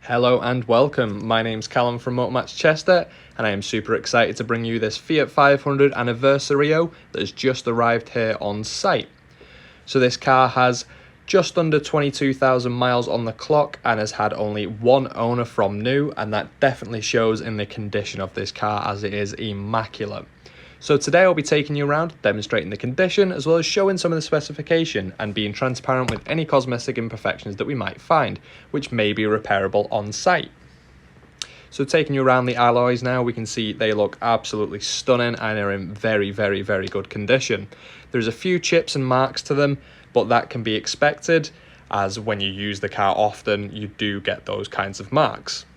Hello and welcome, my name's Callum from Motormatch Chester and I am super excited to bring you this Fiat 500 Anniversario that has just arrived here on site. So this car has just under 22,000 miles on the clock and has had only one owner from new, and that definitely shows in the condition of this car as it is immaculate. So today I'll be taking you around, demonstrating the condition as well as showing some of the specification and being transparent with any cosmetic imperfections that we might find, which may be repairable on site. So taking you around the alloys now, we can see they look absolutely stunning and are in very good condition. There's a few chips and marks to them, but that can be expected as when you use the car often, you do get those kinds of marks.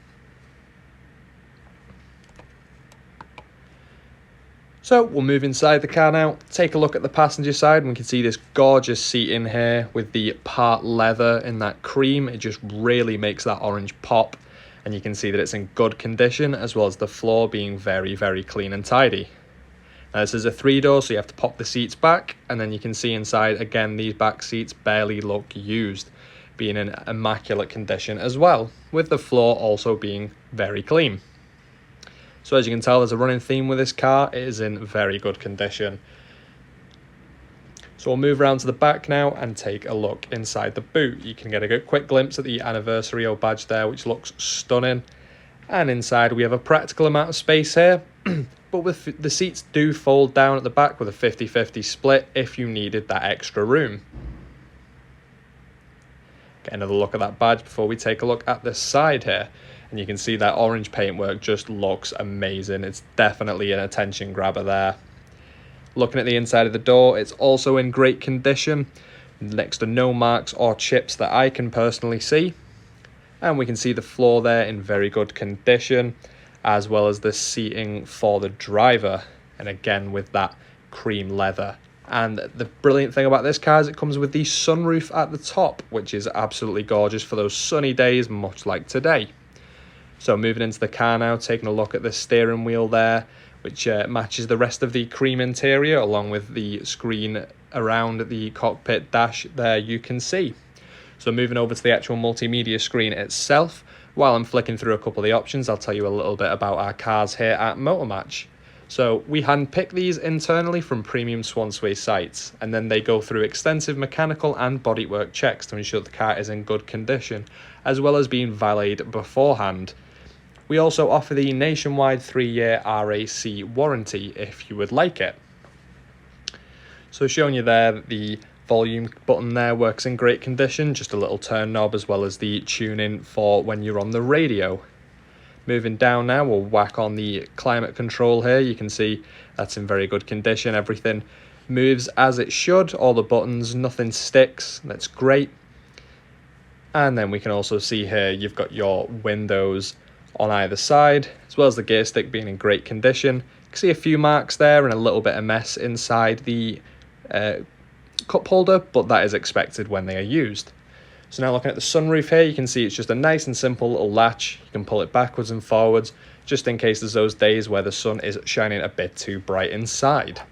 So we'll move inside the car now, take a look at the passenger side, and we can see this gorgeous seat in here with the part leather in that cream. It just really makes that orange pop, and you can see that it's in good condition as well as the floor being very clean and tidy. Now this is a 3-door, so you have to pop the seats back, and then you can see inside again these back seats barely look used, being in immaculate condition as well, with the floor also being very clean. So as you can tell, there's a running theme with this car. It is in very good condition. So we'll move around to the back now and take a look inside the boot. You can get a good quick glimpse at the Anniversario badge there, which looks stunning. And inside we have a practical amount of space here, but with the seats do fold down at the back with a 50-50 split if you needed that extra room. Get another look at that badge before we take a look at this side here. And you can see that orange paintwork just looks amazing. It's definitely an attention grabber there. Looking at the inside of the door, it's also in great condition. Next to no marks or chips that I can personally see. And we can see the floor there in very good condition, as well as the seating for the driver. And again with that cream leather. And the brilliant thing about this car is it comes with the sunroof at the top, which is absolutely gorgeous for those sunny days, much like today. So moving into the car now, taking a look at the steering wheel there, which matches the rest of the cream interior along with the screen around the cockpit dash there you can see. So moving over to the actual multimedia screen itself, while I'm flicking through a couple of the options, I'll tell you a little bit about our cars here at Motormatch. So we handpick these internally from premium Swansea sites, and then they go through extensive mechanical and bodywork checks to ensure the car is in good condition, as well as being valeted beforehand. We also offer the nationwide 3-year RAC warranty if you would like it. So showing you there that the volume button there works in great condition, just a little turn knob as well as the tuning for when you're on the radio. Moving down now, we'll whack on the climate control here. You can see that's in very good condition. Everything moves as it should, all the buttons, nothing sticks, that's great. And then we can also see here you've got your windows on either side, as well as the gear stick being in great condition. You can see a few marks there and a little bit of mess inside the cup holder, but that is expected when they are used. So now looking at the sunroof here, you can see it's just a nice and simple little latch. You can pull it backwards and forwards, just in case there's those days where the sun is shining a bit too bright inside.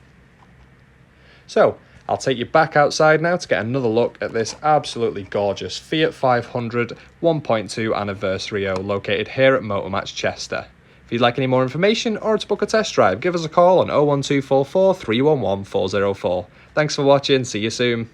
So I'll take you back outside now to get another look at this absolutely gorgeous Fiat 500 1.2 Anniversario located here at Motormatch Chester. If you'd like any more information or to book a test drive, give us a call on 01244 311 404. Thanks for watching, see you soon.